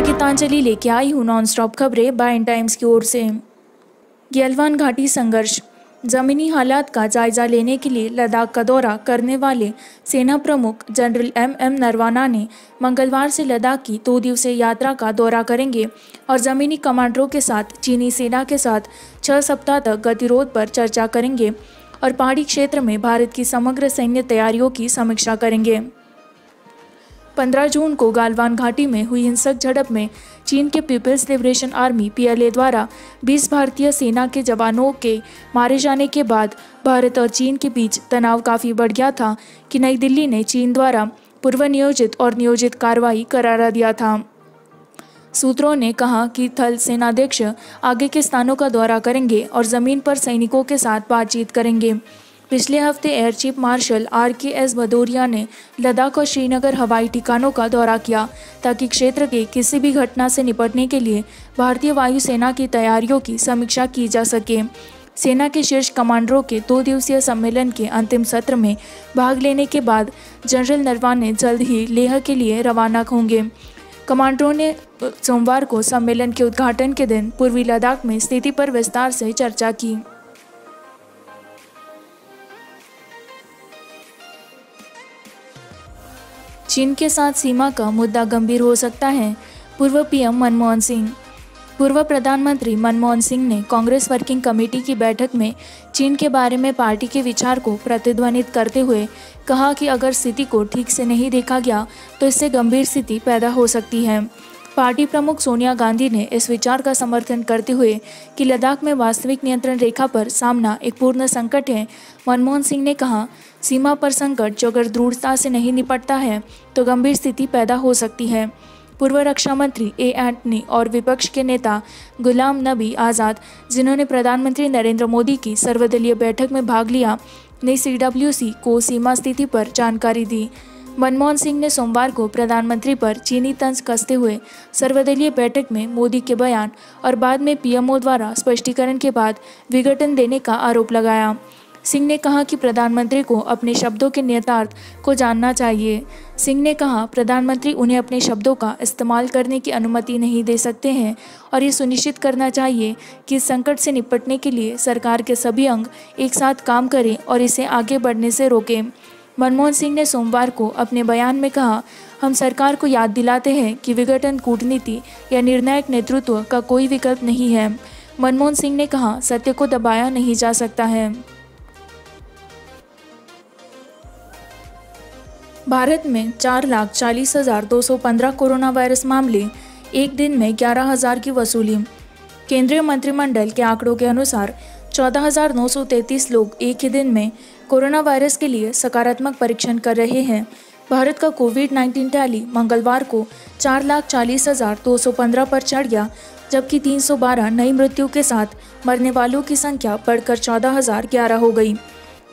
मैं गीतांजलि लेके आई हूँ नॉन स्टॉप खबरें बाय इंडिया टाइम्स की ओर से। गलवान घाटी संघर्ष। जमीनी हालात का जायजा लेने के लिए लद्दाख का दौरा करने वाले सेना प्रमुख जनरल एम नरवाना ने मंगलवार से लद्दाख की 2 दिवसीय यात्रा का दौरा करेंगे और जमीनी कमांडरों के साथ चीनी सेना के साथ 6 सप्ताह तक गतिरोध पर चर्चा करेंगे और पहाड़ी क्षेत्र में भारत की समग्र सैन्य तैयारियों की समीक्षा करेंगे। 15 जून को गलवान घाटी में हुई हिंसक झड़प में चीन के पीपल्स लिबरेशन आर्मी PLA द्वारा 20 भारतीय सेना के जवानों के मारे जाने के बाद भारत और चीन के बीच तनाव काफ़ी बढ़ गया था कि नई दिल्ली ने चीन द्वारा पूर्व नियोजित और नियोजित कार्रवाई करार दिया था। सूत्रों ने कहा कि थल सेनाध्यक्ष आगे के स्थानों का दौरा करेंगे और ज़मीन पर सैनिकों के साथ बातचीत करेंगे। पिछले हफ्ते air chief marshal RKS Bhadauria ने लद्दाख और श्रीनगर हवाई ठिकानों का दौरा किया ताकि क्षेत्र के किसी भी घटना से निपटने के लिए भारतीय वायुसेना की तैयारियों की समीक्षा की जा सके। सेना के शीर्ष कमांडरों के 2 दिवसीय सम्मेलन के अंतिम सत्र में भाग लेने के बाद जनरल नरवाने जल्द ही लेह के लिए रवाना होंगे। कमांडरों ने सोमवार को सम्मेलन के उद्घाटन के दिन पूर्वी लद्दाख में स्थिति पर विस्तार से चर्चा की। चीन के साथ सीमा का मुद्दा गंभीर हो सकता है। पूर्व PM मनमोहन सिंह। पूर्व प्रधानमंत्री मनमोहन सिंह ने कांग्रेस वर्किंग कमेटी की बैठक में चीन के बारे में पार्टी के विचार को प्रतिध्वनित करते हुए कहा कि अगर स्थिति को ठीक से नहीं देखा गया तो इससे गंभीर स्थिति पैदा हो सकती है। पार्टी प्रमुख सोनिया गांधी ने इस विचार का समर्थन करते हुए कि लद्दाख में वास्तविक नियंत्रण रेखा पर सामना एक पूर्ण संकट है। मनमोहन सिंह ने कहा, सीमा पर संकट जो अगर दृढ़ता से नहीं निपटता है तो गंभीर स्थिति पैदा हो सकती है। पूर्व रक्षा मंत्री A. एंटनी और विपक्ष के नेता गुलाम नबी आज़ाद, जिन्होंने प्रधानमंत्री नरेंद्र मोदी की सर्वदलीय बैठक में भाग लिया, ने CWC को सीमा स्थिति पर जानकारी दी। मनमोहन सिंह ने सोमवार को प्रधानमंत्री पर चीनी तंज कसते हुए सर्वदलीय बैठक में मोदी के बयान और बाद में PMO द्वारा स्पष्टीकरण के बाद विघटन देने का आरोप लगाया। सिंह ने कहा कि प्रधानमंत्री को अपने शब्दों के निहितार्थ को जानना चाहिए। सिंह ने कहा, प्रधानमंत्री उन्हें अपने शब्दों का इस्तेमाल करने की अनुमति नहीं दे सकते हैं और ये सुनिश्चित करना चाहिए कि इस संकट से निपटने के लिए सरकार के सभी अंग एक साथ काम करें और इसे आगे बढ़ने से रोकें। मनमोहन सिंह ने सोमवार को अपने बयान में कहा, हम सरकार को याद दिलाते हैं कि विघटन कूटनीति या निर्णायक नेतृत्व का कोई विकल्प नहीं है। मनमोहन सिंह ने कहा, सत्य को दबाया नहीं जा सकता है। भारत में 4,40,215 कोरोना वायरस मामले, एक दिन में 11,000 की वसूली। केंद्रीय मंत्रिमंडल के आंकड़ों के अनुसार 14,933 लोग एक ही दिन में कोरोना वायरस के लिए सकारात्मक परीक्षण कर रहे हैं। भारत का कोविड-19 टैली मंगलवार को 4,40,215 पर चढ़ गया, जबकि 312 नई मृत्यु के साथ मरने वालों की संख्या बढ़कर 14,011 हो गई।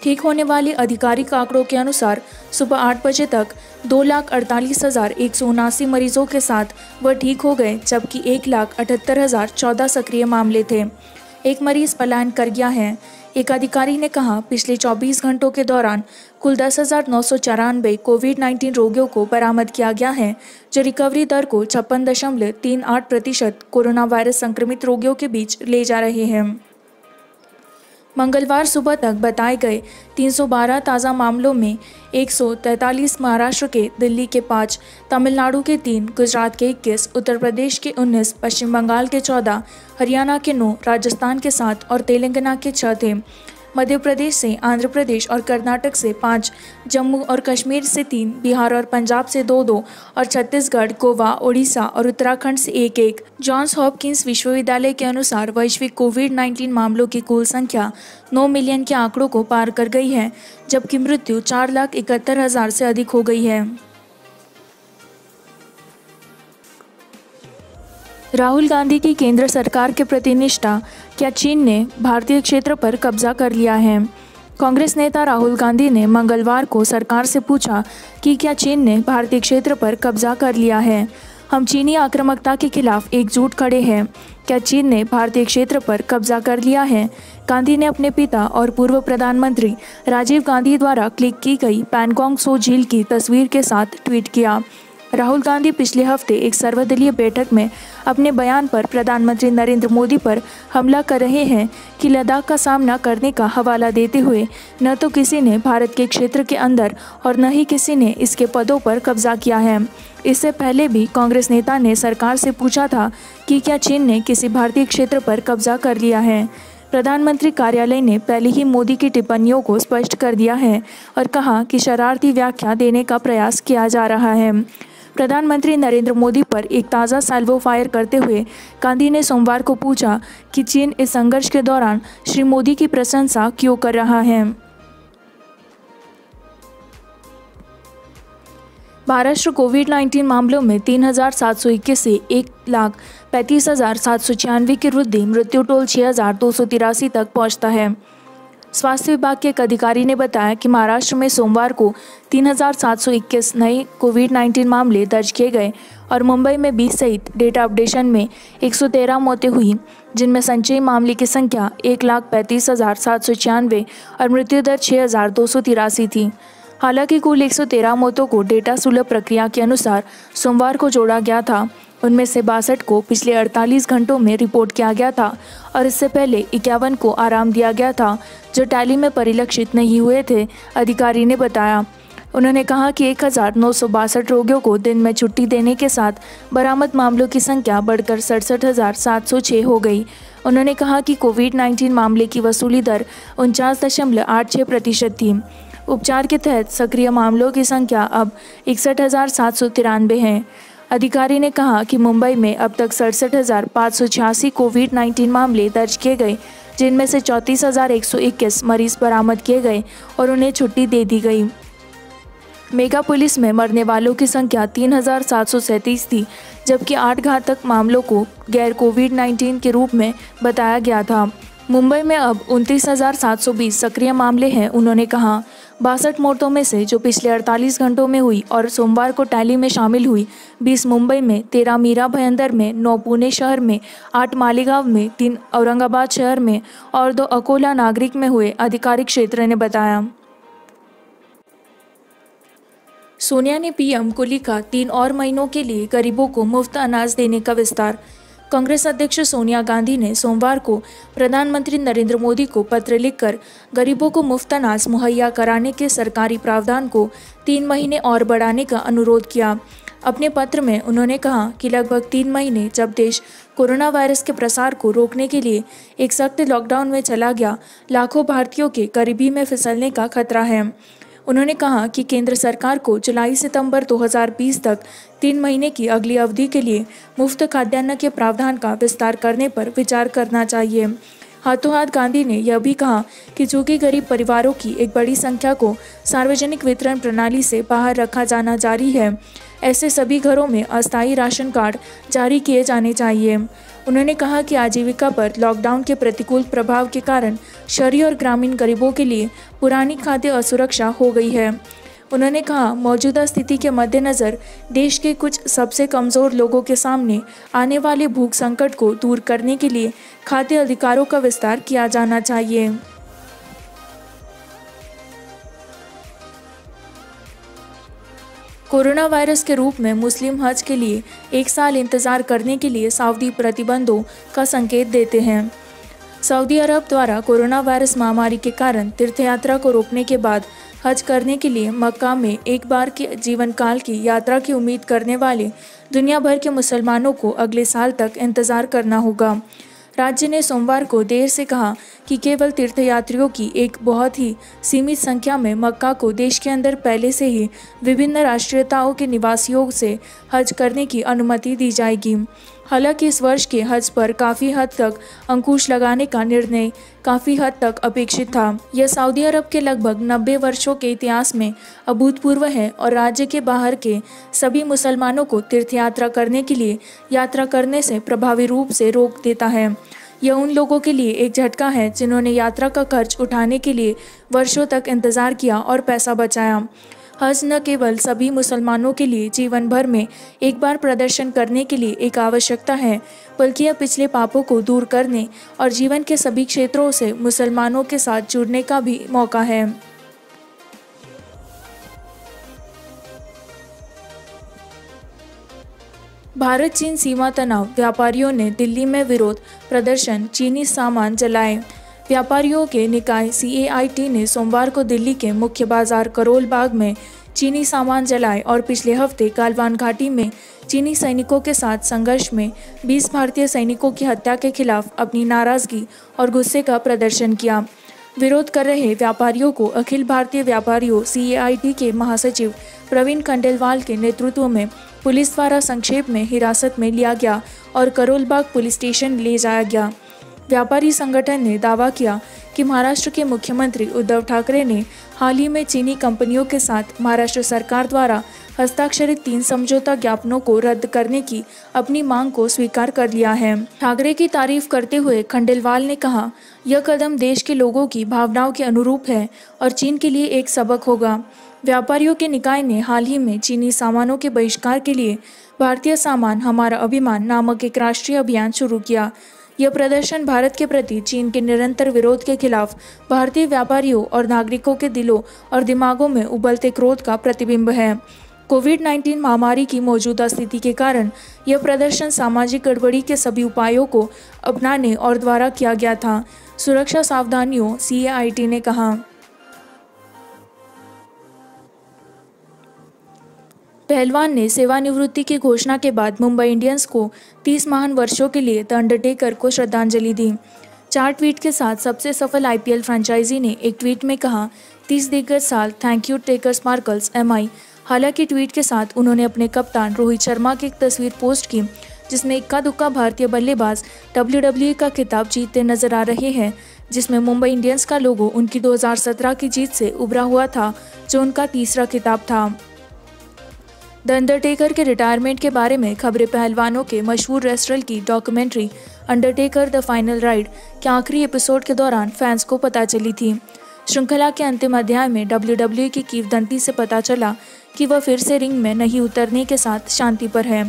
ठीक होने वाले आधिकारिक आंकड़ों के अनुसार सुबह 8 बजे तक 2,48,179 मरीजों के साथ वह ठीक हो गए, जबकि 1,78,014 सक्रिय मामले थे। एक मरीज पलायन कर गया है। एक अधिकारी ने कहा, पिछले 24 घंटों के दौरान कुल 10,994 कोविड-19 रोगियों को बरामद किया गया है, जो रिकवरी दर को 56.38% कोरोना वायरस संक्रमित रोगियों के बीच ले जा रहे हैं। मंगलवार सुबह तक बताए गए 312 ताज़ा मामलों में 143 महाराष्ट्र के, दिल्ली के 5, तमिलनाडु के 3, गुजरात के 21, उत्तर प्रदेश के 19, पश्चिम बंगाल के 14, हरियाणा के 9, राजस्थान के 7 और तेलंगाना के 6 थे। मध्य प्रदेश से, आंध्र प्रदेश और कर्नाटक से 5, जम्मू और कश्मीर से 3, बिहार और पंजाब से 2-2 और छत्तीसगढ़, गोवा, ओडिशा और उत्तराखंड से 1-1। जॉन्स हॉपकिंस विश्वविद्यालय के अनुसार वैश्विक कोविड-19 मामलों की कुल संख्या 9 मिलियन के आंकड़ों को पार कर गई है, जबकि मृत्यु 4,71,000 से अधिक हो गई है। राहुल गांधी की केंद्र सरकार के प्रति निष्ठा, क्या चीन ने भारतीय क्षेत्र पर कब्जा कर लिया है? कांग्रेस नेता राहुल गांधी ने मंगलवार को सरकार से पूछा कि क्या चीन ने भारतीय क्षेत्र पर कब्जा कर लिया है। हम चीनी आक्रामकता के खिलाफ एकजुट खड़े हैं। क्या चीन ने भारतीय क्षेत्र पर कब्जा कर लिया है? गांधी ने अपने पिता और पूर्व प्रधानमंत्री राजीव गांधी द्वारा क्लिक की गई पैंगोंग त्सो झील की तस्वीर के साथ ट्वीट किया। राहुल गांधी पिछले हफ्ते एक सर्वदलीय बैठक में अपने बयान पर प्रधानमंत्री नरेंद्र मोदी पर हमला कर रहे हैं कि लद्दाख का सामना करने का हवाला देते हुए न तो किसी ने भारत के क्षेत्र के अंदर और न ही किसी ने इसके पदों पर कब्जा किया है। इससे पहले भी कांग्रेस नेता ने सरकार से पूछा था कि क्या चीन ने किसी भारतीय क्षेत्र पर कब्जा कर लिया है। प्रधानमंत्री कार्यालय ने पहले ही मोदी की टिप्पणियों को स्पष्ट कर दिया है और कहा कि शरारती व्याख्या देने का प्रयास किया जा रहा है। प्रधानमंत्री नरेंद्र मोदी पर एक ताज़ा सैल्वो फायर करते हुए गांधी ने सोमवार को पूछा कि चीन इस संघर्ष के दौरान श्री मोदी की प्रशंसा क्यों कर रहा है। महाराष्ट्र कोविड-19 मामलों में 3,721 से 1,35,796 की वृद्धि, मृत्यु टोल 6,283 तक पहुंचता है। स्वास्थ्य विभाग के एक अधिकारी ने बताया कि महाराष्ट्र में सोमवार को 3,721 नए कोविड-19 मामले दर्ज किए गए और मुंबई में 20 सहित डेटा अपडेशन में 113 मौतें हुई, जिनमें संचयी मामले की संख्या 1,35,796 और मृत्यु दर 6,283 थी। हालांकि कुल 113 मौतों को डेटा सुलभ प्रक्रिया के अनुसार सोमवार को जोड़ा गया था। उनमें से 62 को पिछले 48 घंटों में रिपोर्ट किया गया था और इससे पहले 51 को आराम दिया गया था, जो टैली में परिलक्षित नहीं हुए थे, अधिकारी ने बताया। उन्होंने कहा कि 1,962 रोगियों को दिन में छुट्टी देने के साथ बरामद मामलों की संख्या बढ़कर 67,706 हो गई। उन्होंने कहा कि कोविड-19 मामले की वसूली दर 49.86% थी। उपचार के तहत सक्रिय मामलों की संख्या अब 61,793 है। अधिकारी ने कहा कि मुंबई में अब तक 67,586 कोविड-19 मामले दर्ज किए गए, जिनमें से 34,121 मरीज बरामद किए गए और उन्हें छुट्टी दे दी गई। मेगा पुलिस में मरने वालों की संख्या 3,737 थी, जबकि 8 घातक मामलों को गैर कोविड-19 के रूप में बताया गया था। मुंबई में अब 29,720 सक्रिय मामले हैं। उन्होंने कहा 62 मौतों में से जो पिछले 48 घंटों में हुई और सोमवार को टैली में शामिल हुई, 20 मुंबई में, 13 मीरा भयंदर में, 9 पुणे शहर में, 8 मालेगांव में, 3 औरंगाबाद शहर में और 2 अकोला नागरिक में हुए, आधिकारिक क्षेत्र ने बताया। सोनिया ने पीएम को लिखा 3 और महीनों के लिए गरीबों को मुफ्त अनाज देने का विस्तार। कांग्रेस अध्यक्ष सोनिया गांधी ने सोमवार को प्रधानमंत्री नरेंद्र मोदी को पत्र लिखकर गरीबों को मुफ्त अनाज मुहैया कराने के सरकारी प्रावधान को 3 महीने और बढ़ाने का अनुरोध किया। अपने पत्र में उन्होंने कहा कि लगभग 3 महीने जब देश कोरोना वायरस के प्रसार को रोकने के लिए एक सख्त लॉकडाउन में चला गया, लाखों भारतीयों के गरीबी में फिसलने का खतरा है। उन्होंने कहा कि केंद्र सरकार को जुलाई-सितंबर 2020 तक 3 महीने की अगली अवधि के लिए मुफ्त खाद्यान्न के प्रावधान का विस्तार करने पर विचार करना चाहिए। हाथों हाथ गांधी ने यह भी कहा कि चूंकि गरीब परिवारों की एक बड़ी संख्या को सार्वजनिक वितरण प्रणाली से बाहर रखा जाना जारी है, ऐसे सभी घरों में अस्थायी राशन कार्ड जारी किए जाने चाहिए। उन्होंने कहा कि आजीविका पर लॉकडाउन के प्रतिकूल प्रभाव के कारण शहरी और ग्रामीण गरीबों के लिए पुरानी खाद्य असुरक्षा हो गई है। उन्होंने कहा, मौजूदा स्थिति के मद्देनज़र देश के कुछ सबसे कमज़ोर लोगों के सामने आने वाले भूख संकट को दूर करने के लिए खाद्य अधिकारों का विस्तार किया जाना चाहिए। कोरोना वायरस के रूप में मुस्लिम हज के लिए 1 साल इंतजार करने के लिए सऊदी प्रतिबंधों का संकेत देते हैं। सऊदी अरब द्वारा कोरोना वायरस महामारी के कारण तीर्थयात्रा को रोकने के बाद हज करने के लिए मक्का में एक बार के जीवन काल की यात्रा की उम्मीद करने वाले दुनिया भर के मुसलमानों को अगले साल तक इंतजार करना होगा। राज्य ने सोमवार को देर से कहा कि केवल तीर्थयात्रियों की एक बहुत ही सीमित संख्या में मक्का को देश के अंदर पहले से ही विभिन्न राष्ट्रीयताओं के निवासियों से हज करने की अनुमति दी जाएगी। हालांकि इस वर्ष के हज पर काफ़ी हद तक अंकुश लगाने का निर्णय काफ़ी हद तक अपेक्षित था। यह सऊदी अरब के लगभग 90 वर्षों के इतिहास में अभूतपूर्व है और राज्य के बाहर के सभी मुसलमानों को तीर्थयात्रा करने के लिए यात्रा करने से प्रभावी रूप से रोक देता है। यह उन लोगों के लिए एक झटका है जिन्होंने यात्रा का खर्च उठाने के लिए वर्षों तक इंतजार किया और पैसा बचाया। हज न केवल सभी मुसलमानों के लिए जीवन भर में एक बार प्रदर्शन करने के लिए एक आवश्यकता है, बल्कि यह पिछले पापों को दूर करने और जीवन के सभी क्षेत्रों से मुसलमानों के साथ जुड़ने का भी मौका है। भारत चीन सीमा तनाव, व्यापारियों ने दिल्ली में विरोध प्रदर्शन, चीनी सामान जलाए। व्यापारियों के निकाय CAIT ने सोमवार को दिल्ली के मुख्य बाजार करोल बाग में चीनी सामान जलाए और पिछले हफ्ते गालवान घाटी में चीनी सैनिकों के साथ संघर्ष में 20 भारतीय सैनिकों की हत्या के खिलाफ अपनी नाराजगी और गुस्से का प्रदर्शन किया। विरोध कर रहे व्यापारियों को अखिल भारतीय व्यापारियों CAIT के महासचिव प्रवीण खंडेलवाल के नेतृत्व में पुलिस द्वारा संक्षेप में हिरासत में लिया गया और करोलबाग पुलिस स्टेशन ले जाया गया। व्यापारी संगठन ने दावा किया कि महाराष्ट्र के मुख्यमंत्री उद्धव ठाकरे ने हाल ही में चीनी कंपनियों के साथ महाराष्ट्र सरकार द्वारा हस्ताक्षरित 3 समझौता ज्ञापनों को रद्द करने की अपनी मांग को स्वीकार कर लिया है। ठाकरे की तारीफ करते हुए खंडेलवाल ने कहा, यह कदम देश के लोगों की भावनाओं के अनुरूप है और चीन के लिए एक सबक होगा। व्यापारियों के निकाय ने हाल ही में चीनी सामानों के बहिष्कार के लिए भारतीय सामान हमारा अभिमान नामक एक राष्ट्रीय अभियान शुरू किया। यह प्रदर्शन भारत के प्रति चीन के निरंतर विरोध के खिलाफ भारतीय व्यापारियों और नागरिकों के दिलों और दिमागों में उबलते क्रोध का प्रतिबिंब है। कोविड-19 महामारी की मौजूदा स्थिति के कारण यह प्रदर्शन सामाजिक गड़बड़ी के सभी उपायों को अपनाने और द्वारा किया गया था। सुरक्षा सावधानियों CAIT ने कहा। पहलवान ने सेवानिवृत्ति की घोषणा के बाद मुंबई इंडियंस को 30 महान वर्षों के लिए द अंडरटेकर को श्रद्धांजलि दी। 4 ट्वीट के साथ सबसे सफल IPL फ्रेंचाइजी ने एक ट्वीट में कहा, 30 दिग्गज साल, thank you taker sparkles MI। हालांकि ट्वीट के साथ उन्होंने अपने कप्तान रोहित शर्मा की एक तस्वीर पोस्ट की जिसमें इक्का दुक्का भारतीय बल्लेबाज WWE का खिताब जीतते नजर आ रहे हैं, जिसमें मुंबई इंडियंस का लोगो उनकी 2017 की जीत से उभरा हुआ था जो उनका तीसरा खिताब था। द अंडरटेकर के रिटायरमेंट के बारे में खबरें पहलवानों के मशहूर रेस्लर की documentary Undertaker the final ride के आखिरी एपिसोड के दौरान फैंस को पता चली थी। श्रृंखला के अंतिम अध्याय में WWE की किंवदंती से पता चला कि वह फिर से रिंग में नहीं उतरने के साथ शांति पर है।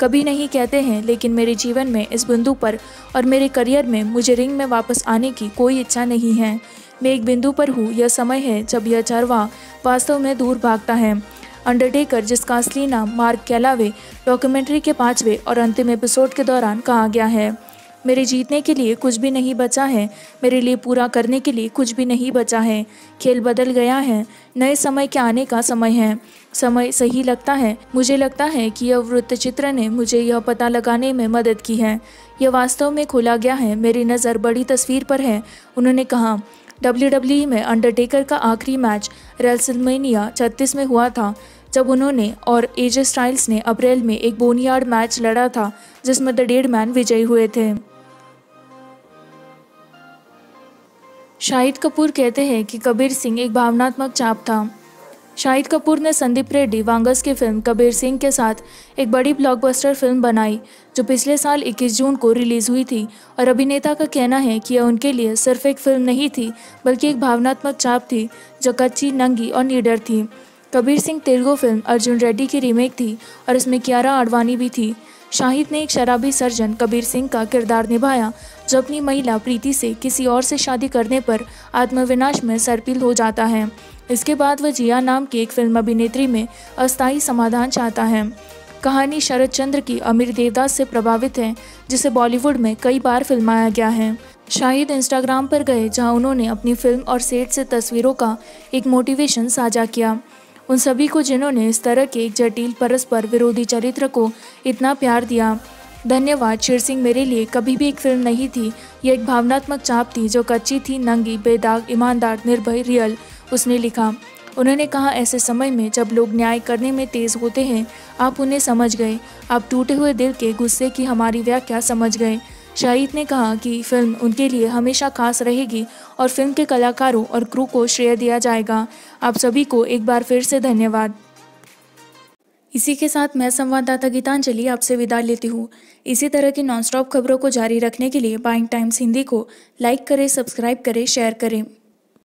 कभी नहीं कहते हैं, लेकिन मेरे जीवन में इस बिंदु पर और मेरे करियर में मुझे रिंग में वापस आने की कोई इच्छा नहीं है। मैं एक बिंदु पर हूँ, यह समय है जब यह चरवाहा वास्तव में दूर भागता है। अंडरटेकर, जिसका असली नाम मार्क कैलावे, डॉक्यूमेंट्री के 5वें और अंतिम एपिसोड के दौरान कहा गया है, मेरे जीतने के लिए कुछ भी नहीं बचा है, मेरे लिए पूरा करने के लिए कुछ भी नहीं बचा है। खेल बदल गया है, नए समय के आने का समय है। समय सही लगता है। मुझे लगता है कि यह वृत्तचित्र ने मुझे यह पता लगाने में मदद की है। यह वास्तव में खोला गया है, मेरी नज़र बड़ी तस्वीर पर है। उन्होंने कहा, WWE में अंडरटेकर का आखिरी मैच रेसलमेनिया 36 में हुआ था, जब उन्होंने और AJ स्टाइल्स ने अप्रैल में एक बोनयार्ड मैच लड़ा था जिसमें द डेड मैन विजयी हुए थे। शाहिद कपूर कहते हैं कि कबीर सिंह एक भावनात्मक चाप था। शाहिद कपूर ने संदीप रेड्डी वांगस की फिल्म कबीर सिंह के साथ एक बड़ी ब्लॉकबस्टर फिल्म बनाई जो पिछले साल 21 जून को रिलीज़ हुई थी, और अभिनेता का कहना है कि यह उनके लिए सिर्फ एक फिल्म नहीं थी बल्कि एक भावनात्मक चाप थी जो कच्ची, नंगी और निडर थी। कबीर सिंह तेलुगु फिल्म अर्जुन रेड्डी की रीमेक थी और इसमें कियारा आडवाणी भी थी। शाहिद ने एक शराबी सर्जन कबीर सिंह का किरदार निभाया जो अपनी महिला प्रीति से किसी और से शादी करने पर आत्मविनाश में सरपील हो जाता है। इसके बाद वह जिया नाम की एक फिल्म अभिनेत्री में अस्थायी समाधान चाहता है। कहानी शरद चंद्र की अमीर देवदास से प्रभावित है, जिसे बॉलीवुड में कई बार फिल्माया गया है। शाहिद इंस्टाग्राम पर गए जहां उन्होंने अपनी फिल्म और सेट से तस्वीरों का एक मोटिवेशन साझा किया। उन सभी को जिन्होंने इस तरह के एक जटिल परस्पर विरोधी चरित्र को इतना प्यार दिया। धन्यवाद शेर सिंह, मेरे लिए कभी भी एक फिल्म नहीं थी, यह एक भावनात्मक चाप थी जो कच्ची थी, नंगी, बेदाग, ईमानदार, निर्भय, रियल, उसने लिखा। उन्होंने कहा, ऐसे समय में जब लोग न्याय करने में तेज होते हैं, आप उन्हें समझ गए, आप टूटे हुए दिल के गुस्से की हमारी व्याख्या समझ गए। शाहिद ने कहा कि फिल्म उनके लिए हमेशा खास रहेगी और फिल्म के कलाकारों और क्रू को श्रेय दिया जाएगा। आप सभी को एक बार फिर से धन्यवाद। इसी के साथ मैं संवाददाता गीतांजलि आपसे विदा लेती हूँ। इसी तरह की नॉनस्टॉप खबरों को जारी रखने के लिए बाइंग टाइम्स हिंदी को लाइक करें, सब्सक्राइब करें, शेयर करें।